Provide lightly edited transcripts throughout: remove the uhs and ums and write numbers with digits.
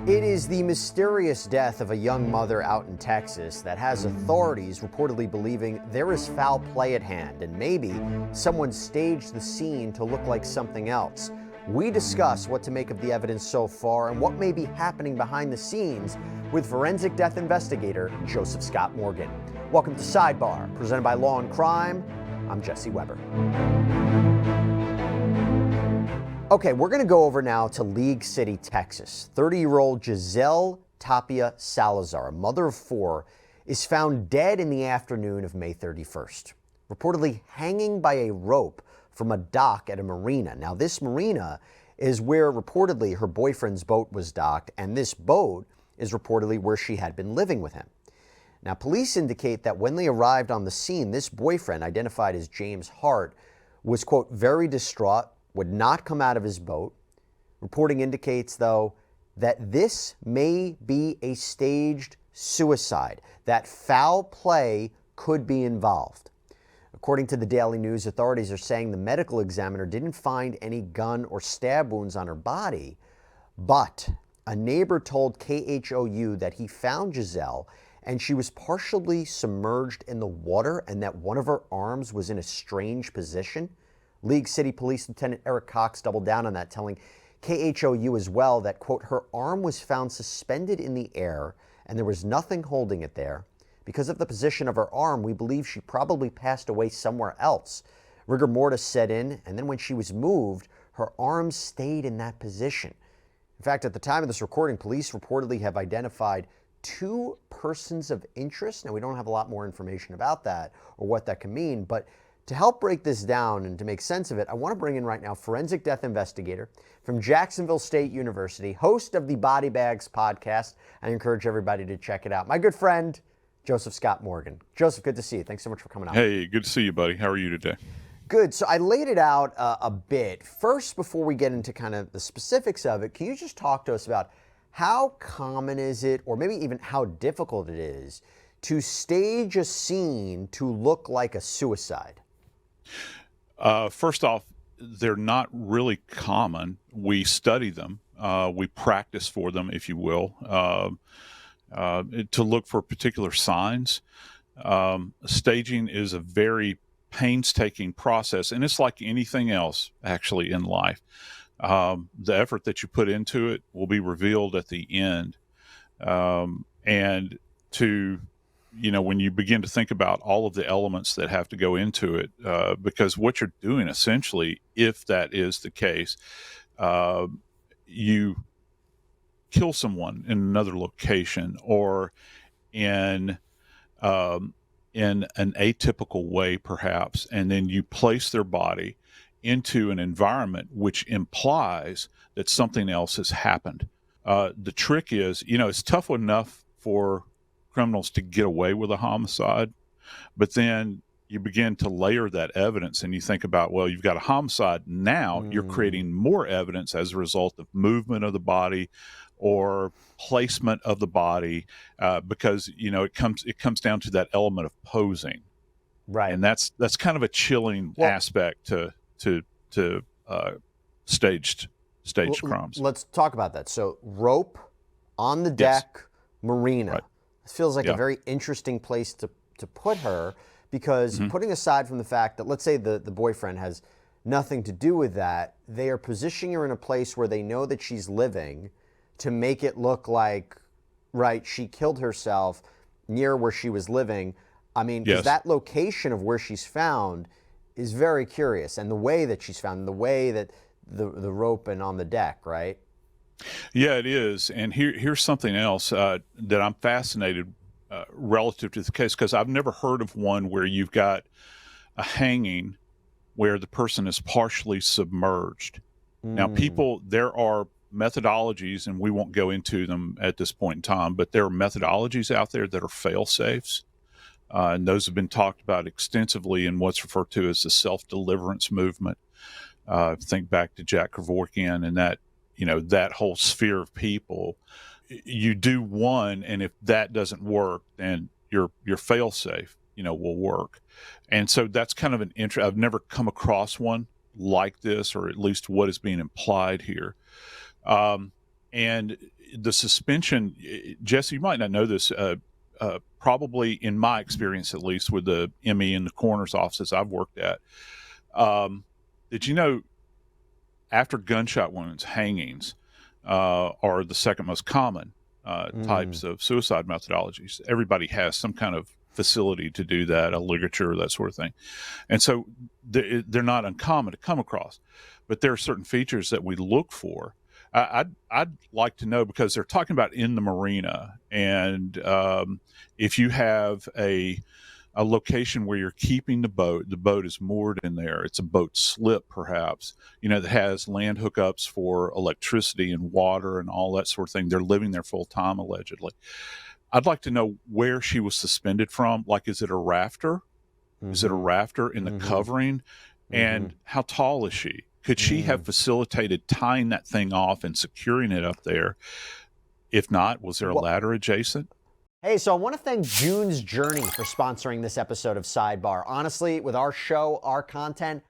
It is the mysterious death of a young mother out in Texas that has authorities reportedly believing there is foul play at hand and maybe someone staged the scene to look like something else. We discuss what to make of the evidence so far and what may be happening behind the scenes with forensic death investigator Joseph Scott Morgan. Welcome to Sidebar, presented by Law&Crime. I'm Jesse Weber. Okay, we're going to go over now to League City, Texas. 30-year-old Giselle Tapia-Salazar, a mother of four, is found dead in the afternoon of May 31st, reportedly hanging by a rope from a dock at a marina. Now, this marina is where reportedly her boyfriend's boat was docked, and this boat is reportedly where she had been living with him. Now, police indicate that when they arrived on the scene, this boyfriend, identified as James Hart, was, quote, very distraught, would not come out of his boat. Reporting indicates, though, that this may be a staged suicide, that foul play could be involved. According to the Daily News, authorities are saying the medical examiner didn't find any gun or stab wounds on her body, but a neighbor told KHOU that he found Giselle and she was partially submerged in the water and that one of her arms was in a strange position. League City Police Lieutenant Eric Cox doubled down on that, telling KHOU as well that, quote, her arm was found suspended in the air and there was nothing holding it there. Because of the position of her arm, we believe she probably passed away somewhere else. Rigor mortis set in, and then when she was moved, her arm stayed in that position. In fact, at the time of this recording, police reportedly have identified 2 persons of interest. Now, we don't have a lot more information about that or what that can mean, but to help break this down and to make sense of it, I want to bring in right now forensic death investigator from Jacksonville State University, host of the Body Bags podcast. I encourage everybody to check it out. My good friend, Joseph Scott Morgan. Joseph, good to see you. Thanks so much for coming out. Hey, good to see you, buddy. How are you today? Good. So I laid it out a bit. First, before we get into kind of the specifics of it, can you just talk to us about how common is it, or maybe even how difficult it is, to stage a scene to look like a suicide? First off, they're not really common. We study them. We practice for them, if you will, to look for particular signs. Staging is a very painstaking process, and it's like anything else, actually, in life. The effort that you put into it will be revealed at the end. And to when you begin to think about all of the elements that have to go into it, because what you're doing essentially, if that is the case, you kill someone in another location or in an atypical way, perhaps, and then you place their body into an environment which implies that something else has happened. The trick is, it's tough enough for criminals to get away with a homicide, but then you begin to layer that evidence and you think about, well, you've got a homicide. Now you're creating more evidence as a result of movement of the body or placement of the body, because, it comes down to that element of posing. Right. And that's kind of a chilling aspect to staged crimes. Let's talk about that. So rope on the deck, marina. Right. This feels like a very interesting place to put her, because putting aside from the fact that, let's say the boyfriend has nothing to do with that, they are positioning her in a place where they know that she's living to make it look like, right, she killed herself near where she was living. I mean, because that location of where she's found is very curious, and the way that she's found, the way that the rope and on the deck, right? Yeah, it is. And here's something else that I'm fascinated relative to the case, because I've never heard of one where you've got a hanging where the person is partially submerged. Now, there are methodologies, and we won't go into them at this point in time, but there are methodologies out there that are fail-safes. And those have been talked about extensively in what's referred to as the self-deliverance movement. Think back to Jack Kevorkian and that whole sphere of people. You do one, and if that doesn't work, then your fail-safe, will work. And so that's kind of an I've never come across one like this, or at least what is being implied here. And the suspension, Jesse, you might not know this, probably in my experience, at least with the ME and the coroner's offices I've worked at, did you know after gunshot wounds, hangings are the second most common types of suicide methodologies. Everybody has some kind of facility to do that, a ligature, that sort of thing. And so they're not uncommon to come across. But there are certain features that we look for. I'd like to know, because they're talking about in the marina, and if you have a location where you're keeping the boat is moored in there, it's a boat slip perhaps, that has land hookups for electricity and water and all that sort of thing. They're living there full time, allegedly. I'd like to know where she was suspended from. Like, is it a rafter? Is it a rafter in the covering? And how tall is she? Could she have facilitated tying that thing off and securing it up there? If not, was there a ladder adjacent? Hey, so I want to thank June's Journey for sponsoring this episode of Sidebar. Honestly, with our show, our content,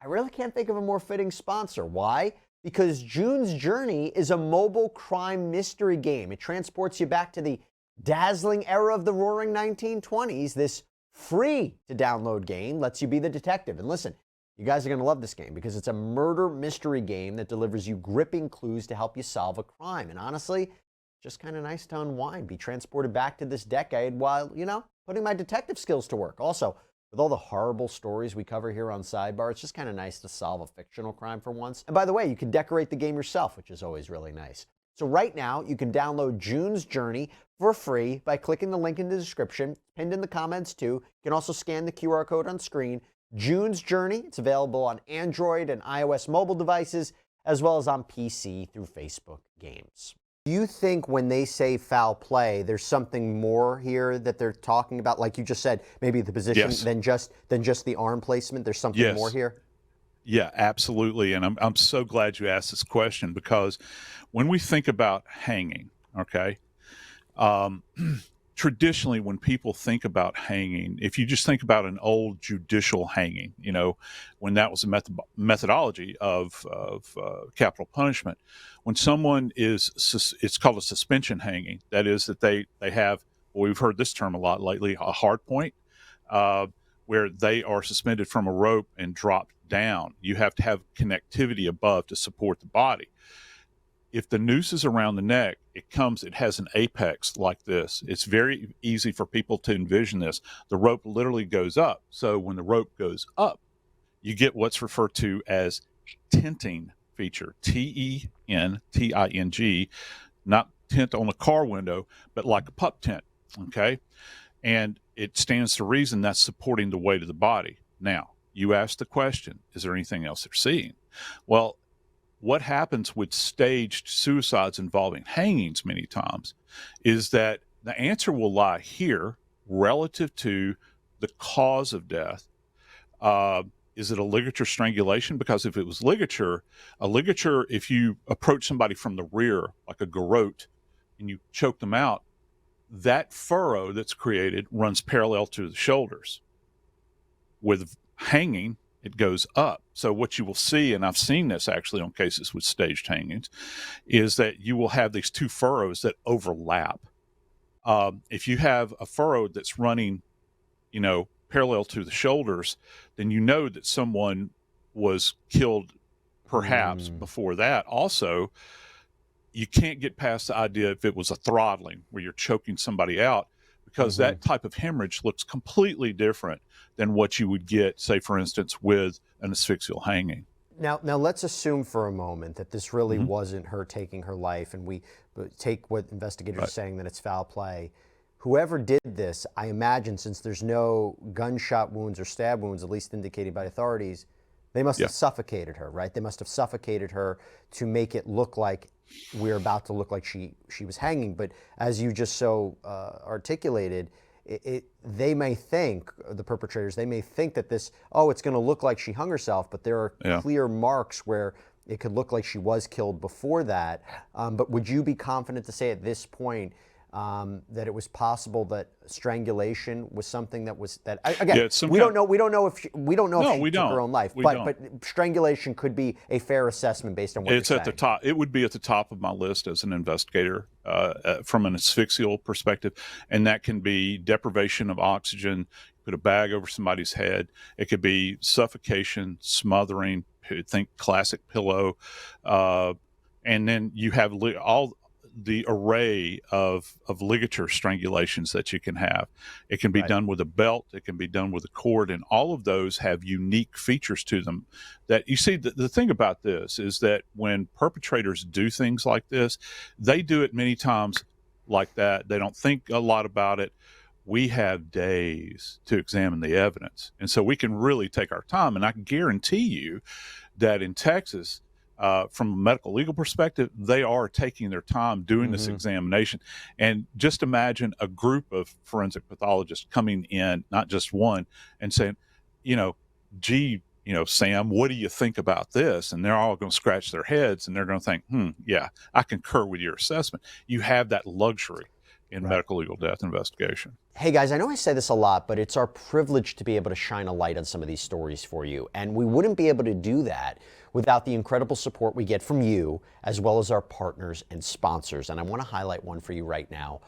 I really can't think of a more fitting sponsor. Why? Because June's Journey is a mobile crime mystery game. It transports you back to the dazzling era of the roaring 1920s. This free-to-download game lets you be the detective. And listen, you guys are going to love this game because it's a murder mystery game that delivers you gripping clues to help you solve a crime. And honestly, just kind of nice to unwind, be transported back to this decade while, putting my detective skills to work. Also, with all the horrible stories we cover here on Sidebar, it's just kind of nice to solve a fictional crime for once. And by the way, you can decorate the game yourself, which is always really nice. So right now, you can download June's Journey for free by clicking the link in the description, pinned in the comments too. You can also scan the QR code on screen. June's Journey, it's available on Android and iOS mobile devices, as well as on PC through Facebook Games. Do you think when they say foul play, there's something more here that they're talking about? Like you just said, maybe the position than just the arm placement. There's something more here? Yeah, absolutely. And I'm so glad you asked this question, because when we think about hanging, okay, traditionally when people think about hanging, if you just think about an old judicial hanging, when that was a methodology of capital punishment, when someone it's called a suspension hanging. That is that they have, well, we've heard this term a lot lately, a hard point, where they are suspended from a rope and dropped down. You have to have connectivity above to support the body. If the noose is around the neck, it has an apex like this. It's very easy for people to envision this. The rope literally goes up. So when the rope goes up, you get what's referred to as tinting feature, T-E-N-T-I-N-G, not tint on a car window, but like a pup tent, okay? And it stands to reason that's supporting the weight of the body. Now, you asked the question, is there anything else they're seeing? Well, what happens with staged suicides involving hangings many times is that the answer will lie here relative to the cause of death. Is it a ligature strangulation? Because if it was ligature, if you approach somebody from the rear, like a garrote, and you choke them out, that furrow that's created runs parallel to the shoulders. With hanging, it goes up. So what you will see, and I've seen this actually on cases with staged hangings, is that you will have these two furrows that overlap. If you have a furrow that's running, parallel to the shoulders, then you know that someone was killed perhaps before that. Also, you can't get past the idea if it was a throttling where you're choking somebody out, because that type of hemorrhage looks completely different than what you would get, say, for instance, with an asphyxial hanging. Now let's assume for a moment that this really wasn't her taking her life, and we take what investigators are saying, that it's foul play. Whoever did this, I imagine, since there's no gunshot wounds or stab wounds, at least indicated by authorities, they must have suffocated her, right? They must have suffocated her to make it look like we're about to look like she was hanging. But as you just so articulated, they may think, the perpetrators, they may think that this, it's going to look like she hung herself, but there are clear marks where it could look like she was killed before that. But would you be confident to say at this point that it was possible that strangulation was something that was that Yeah, it's we don't know. We don't know if she took her own life, We but don't. but strangulation could be a fair assessment based on what It's you're at saying. the top. It would be at the top of my list as an investigator from an asphyxial perspective, and that can be deprivation of oxygen. Put a bag over somebody's head. It could be suffocation, smothering. Think classic pillow, and then you have all the array of ligature strangulations that you can have. It can be Right. done with a belt. It can be done with a cord, and all of those have unique features to them. That you see, the thing about this is that when perpetrators do things like this, they do it many times like that. They don't think a lot about it. We have days to examine the evidence, and so we can really take our time. And I can guarantee you that in Texas, from a medical legal perspective, they are taking their time doing this examination. And just imagine a group of forensic pathologists coming in, not just one, and saying, gee, Sam, what do you think about this? And they're all going to scratch their heads and they're going to think, yeah, I concur with your assessment. You have that luxury in medical legal death investigation. Hey guys, I know I say this a lot, but it's our privilege to be able to shine a light on some of these stories for you. And we wouldn't be able to do that without the incredible support we get from you, as well as our partners and sponsors. And I want to highlight one for you right now.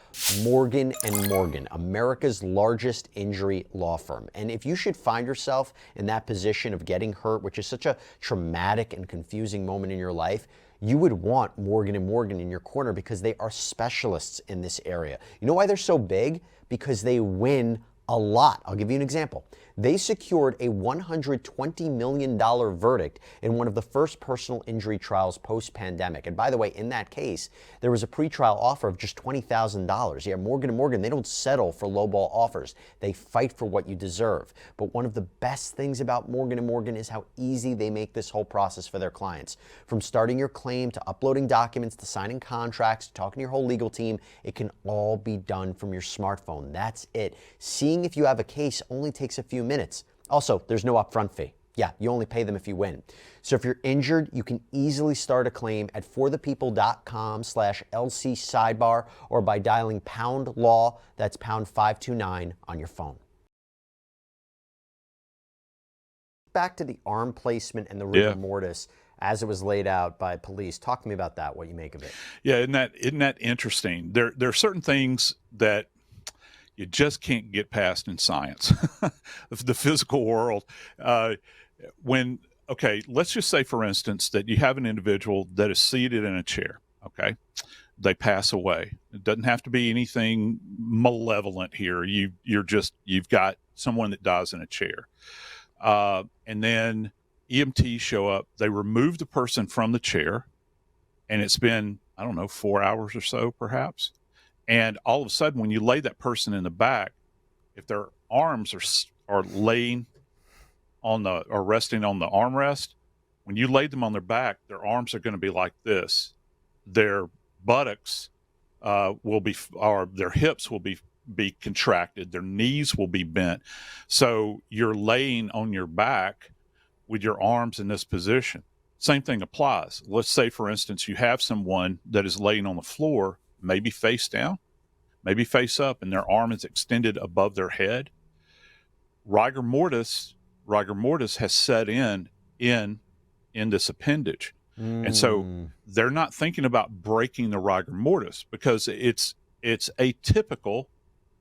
Morgan & Morgan, America's largest injury law firm. And if you should find yourself in that position of getting hurt, which is such a traumatic and confusing moment in your life, you would want Morgan & Morgan in your corner because they are specialists in this area. You know why they're so big? Because they win a lot. I'll give you an example. They secured a $120 million verdict in one of the first personal injury trials post-pandemic. And by the way, in that case, there was a pretrial offer of just $20,000. Yeah, Morgan & Morgan, they don't settle for lowball offers. They fight for what you deserve. But one of the best things about Morgan & Morgan is how easy they make this whole process for their clients. From starting your claim to uploading documents to signing contracts to talking to your whole legal team, it can all be done from your smartphone. That's it. Seeing if you have a case only takes a few minutes. Also, there's no upfront fee. Yeah, you only pay them if you win. So if you're injured, you can easily start a claim at forthepeople.com/LC Sidebar or by dialing pound law, that's pound 529 on your phone. Back to the arm placement and the rigor mortis as it was laid out by police. Talk to me about that, what you make of it. Yeah, isn't that interesting? There are certain things that you just can't get past in science of the physical world. Let's just say, for instance, that you have an individual that is seated in a chair. Okay, they pass away. It doesn't have to be anything malevolent here. You've got someone that dies in a chair, and then EMTs show up. They remove the person from the chair, and it's been 4 hours or so, perhaps. And all of a sudden, when you lay that person in the back, if their arms are laying on or resting on the armrest, when you lay them on their back, their arms are going to be like this. Their buttocks their hips will be contracted. Their knees will be bent. So you're laying on your back with your arms in this position. Same thing applies. Let's say, for instance, you have someone that is laying on the floor, maybe face down, maybe face up, and their arm is extended above their head. Rigor mortis has set in this appendage. And so they're not thinking about breaking the rigor mortis because it's atypical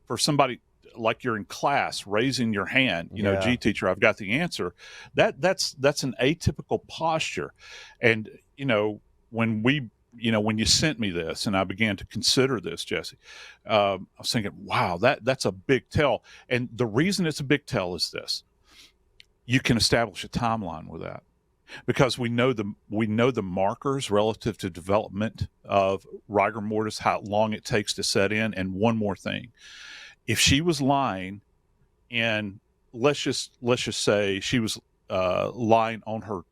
for somebody like you're in class raising your hand, gee, teacher, I've got the answer. That's an atypical posture. And, when you sent me this and I began to consider this, Jesse, I was thinking, wow, that's a big tell. And the reason it's a big tell is this: you can establish a timeline with that because we know the markers relative to development of rigor mortis, how long it takes to set in. And one more thing, if she was lying and let's just say she was lying on her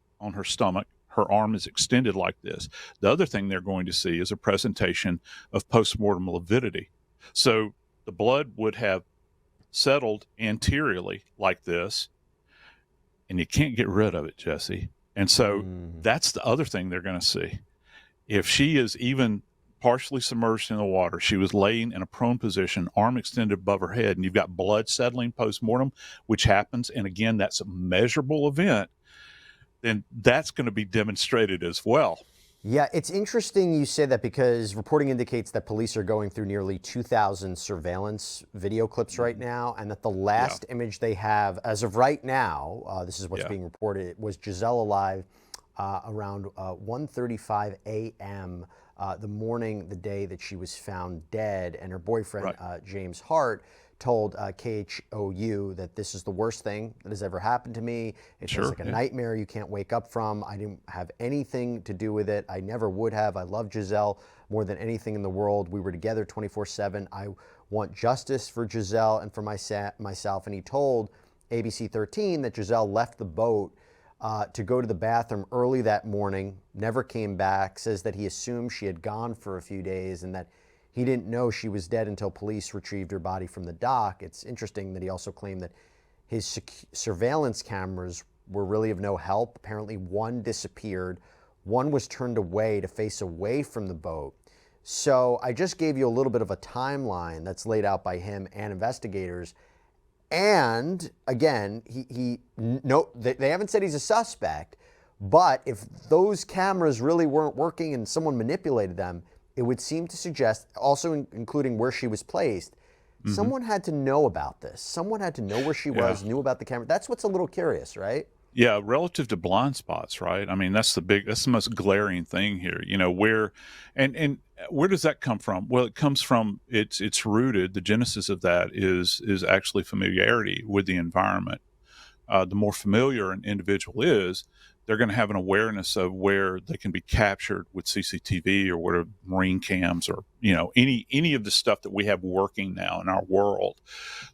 stomach, her arm is extended like this. The other thing they're going to see is a presentation of postmortem lividity. So the blood would have settled anteriorly like this, and you can't get rid of it, Jesse. And so that's the other thing they're going to see. If she is even partially submerged in the water. She was laying in a prone position, arm extended above her head, and you've got blood settling post-mortem, which happens. And again, that's a measurable event. Then that's going to be demonstrated as well. Yeah, it's interesting you say that because reporting indicates that police are going through nearly 2,000 surveillance video clips right now, and that the last image they have, as of right now, this is what's being reported, was Giselle alive around 1:35 a.m. The day that she was found dead, and her boyfriend, James Hart, told KHOU that this is the worst thing that has ever happened to me. It feels like a nightmare you can't wake up from. I didn't have anything to do with it. I never would have. I love Giselle more than anything in the world. We were together 24/7. I want justice for Giselle and for myself. And he told ABC 13 that Giselle left the boat to go to the bathroom early that morning, never came back, says that he assumed she had gone for a few days and that he didn't know she was dead until police retrieved her body from the dock. It's interesting that he also claimed that his surveillance cameras were really of no help. Apparently one disappeared. One was turned away to face away from the boat. So I just gave you a little bit of a timeline that's laid out by him and investigators. And again, they haven't said he's a suspect, but if those cameras really weren't working and someone manipulated them, it would seem to suggest, also including where she was placed, someone had to know about this. Someone had to know where she was, knew about the camera. That's what's a little curious, right? Yeah, relative to blind spots, right? I mean, that's the most glaring thing here. You know, where does that come from? Well, it comes from it's rooted. The genesis of that is actually familiarity with the environment. The more familiar an individual is, they're going to have an awareness of where they can be captured with CCTV or whatever, marine cams, or any of the stuff that we have working now in our world.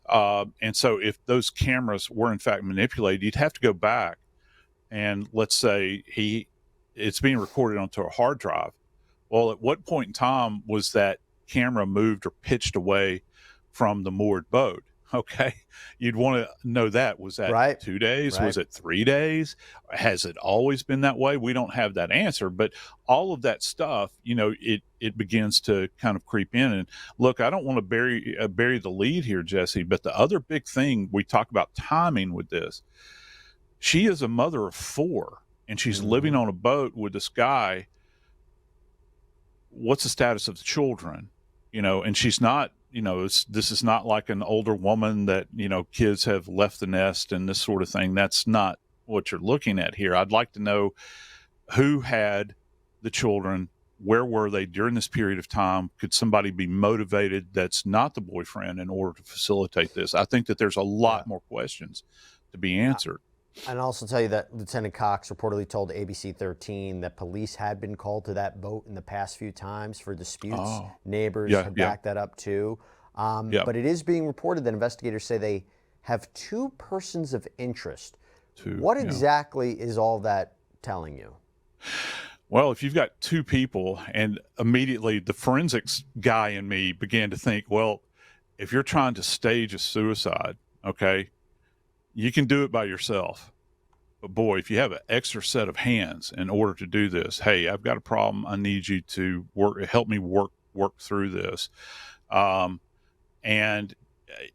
And so if those cameras were in fact manipulated, you'd have to go back and let's say it's being recorded onto a hard drive. Well, at what point in time was that camera moved or pitched away from the moored boat? Okay, you'd want to know that. Was that 2 days? Was it 3 days? Has it always been that way? We don't have that answer, but all of that stuff, it begins to kind of creep in. And look, I don't want to bury the lead here, Jesse, but the other big thing, we talk about timing with this. She is a mother of 4, and she's living on a boat with this guy. What's the status of the children? And she's not, this is not like an older woman that, kids have left the nest and this sort of thing. That's not what you're looking at here. I'd like to know who had the children, where were they during this period of time? Could somebody be motivated that's not the boyfriend in order to facilitate this? I think that there's a lot more questions to be answered. And I'll also tell you that Lieutenant Cox reportedly told ABC 13 that police had been called to that boat in the past few times for disputes. Neighbors have backed that up too. But it is being reported that investigators say they have 2 persons of interest. What exactly is all that telling you? Well, if you've got 2 people, and immediately the forensics guy in me began to think, well, if you're trying to stage a suicide, okay, you can do it by yourself. But boy, if you have an extra set of hands in order to do this, hey, I've got a problem. I need you to help me work through this. And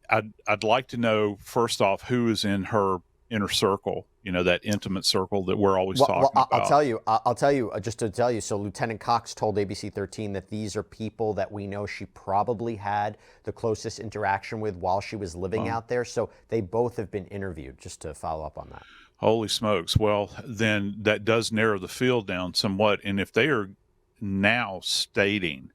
I'd like to know, first off, who is in her inner circle, that intimate circle that we're always talking about. I'll tell you, just to tell you. So Lieutenant Cox told ABC 13 that these are people that we know she probably had the closest interaction with while she was living out there. So they both have been interviewed, just to follow up on that. Holy smokes. Well, then that does narrow the field down somewhat. And if they are now stating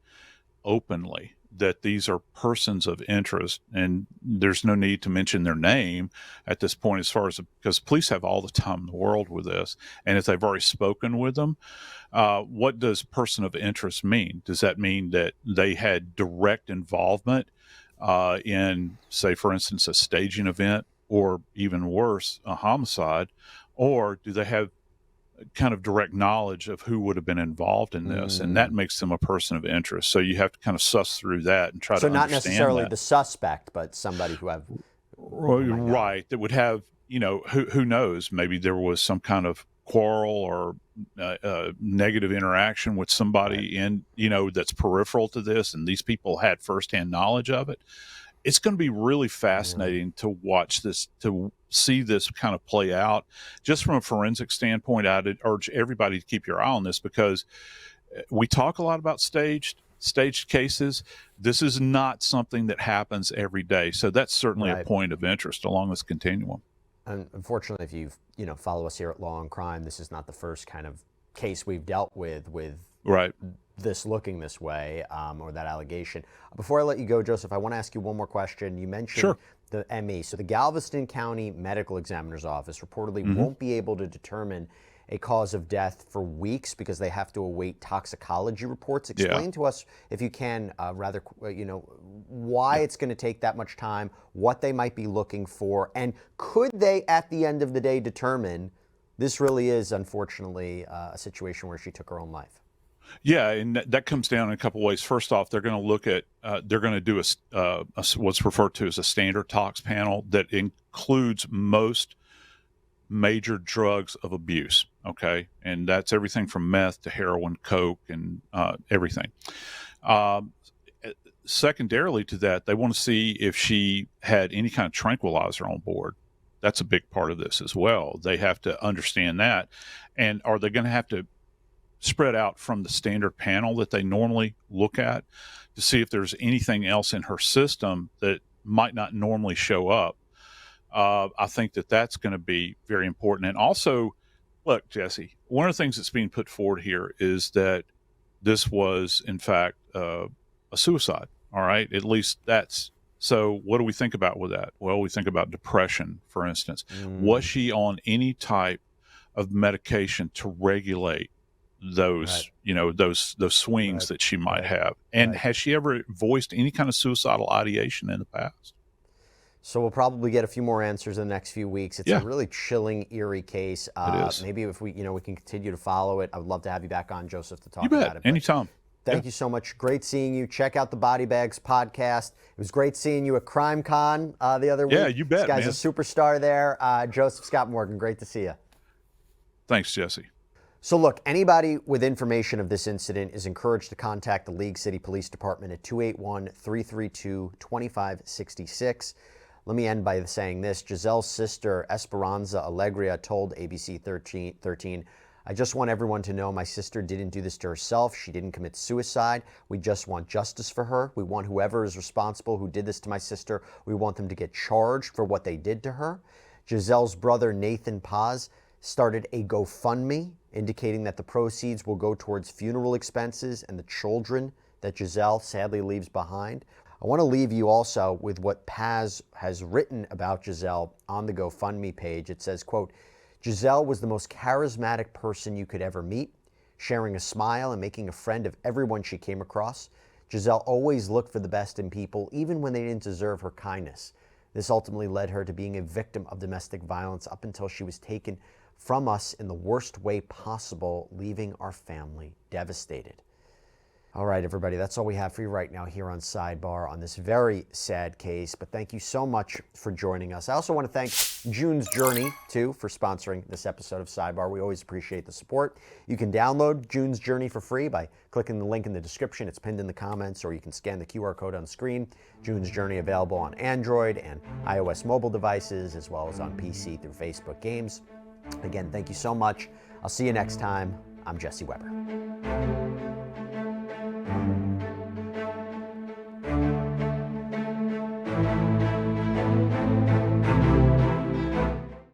openly that these are persons of interest, and there's no need to mention their name at this point, because police have all the time in the world with this. And if they've already spoken with them, what does person of interest mean? Does that mean that they had direct involvement in, say, for instance, a staging event, or even worse, a homicide? Or do they have kind of direct knowledge of who would have been involved in this, and that makes them a person of interest? So you have to kind of suss through that and try to understand. So not necessarily the suspect, but somebody who have that would have, who knows? Maybe there was some kind of quarrel or negative interaction with somebody that's peripheral to this, and these people had firsthand knowledge of it. It's going to be really fascinating to watch this, to see this kind of play out. Just from a forensic standpoint, I'd urge everybody to keep your eye on this, because we talk a lot about staged cases. This is not something that happens every day. So that's certainly a point of interest along this continuum. And unfortunately, if you follow us here at Law and Crime, this is not the first kind of case we've dealt with this looking this way, or that allegation. Before I let you go, Joseph, I want to ask you one more question. You mentioned the ME. So the Galveston County Medical Examiner's Office reportedly won't be able to determine a cause of death for weeks because they have to await toxicology reports. Explain to us, if you can, why it's going to take that much time, what they might be looking for, and could they, at the end of the day, determine this really is, unfortunately, a situation where she took her own life? Yeah, and that comes down in a couple ways. First off, they're going to look at, they're going to do what's referred to as a standard tox panel that includes most major drugs of abuse. Okay, and that's everything from meth to heroin, coke, and everything. Secondarily to that, they want to see if she had any kind of tranquilizer on board. That's a big part of this as well. They have to understand that. And are they going to have to spread out from the standard panel that they normally look at to see if there's anything else in her system that might not normally show up? I think that's going to be very important. And also, look, Jesse, one of the things that's being put forward here is that this was, in fact, a suicide. All right. At least that's. So what do we think about with that? Well, we think about depression, for instance. Was she on any type of medication to regulate those, those swings that she might have? And has she ever voiced any kind of suicidal ideation in the past? So we'll probably get a few more answers in the next few weeks. It's a really chilling, eerie case. It is. Maybe if we can continue to follow it. I would love to have you back on, Joseph, to talk about it. You bet. Anytime. Thank you so much. Great seeing you. Check out the Body Bags podcast. It was great seeing you at Crime Con the other week. Yeah, you bet, This guy's a superstar there. Joseph Scott Morgan, great to see you. Thanks, Jesse. So look, anybody with information of this incident is encouraged to contact the League City Police Department at 281-332-2566. Let me end by saying this. Giselle's sister, Esperanza Alegria, told ABC 13, I just want everyone to know my sister didn't do this to herself. She didn't commit suicide. We just want justice for her. We want whoever is responsible who did this to my sister, we want them to get charged for what they did to her. Giselle's brother, Nathan Paz, started a GoFundMe indicating that the proceeds will go towards funeral expenses and the children that Giselle sadly leaves behind. I want to leave you also with what Paz has written about Giselle on the GoFundMe page. It says, quote, Giselle was the most charismatic person you could ever meet, sharing a smile and making a friend of everyone she came across. Giselle always looked for the best in people, even when they didn't deserve her kindness. This ultimately led her to being a victim of domestic violence up until she was taken from us in the worst way possible, leaving our family devastated. All right, everybody, that's all we have for you right now here on Sidebar on this very sad case. But thank you so much for joining us. I also want to thank June's Journey, too, for sponsoring this episode of Sidebar. We always appreciate the support. You can download June's Journey for free by clicking the link in the description. It's pinned in the comments, or you can scan the QR code on the screen. June's Journey available on Android and iOS mobile devices, as well as on PC through Facebook Games. Again, thank you so much. I'll see you next time. I'm Jesse Weber.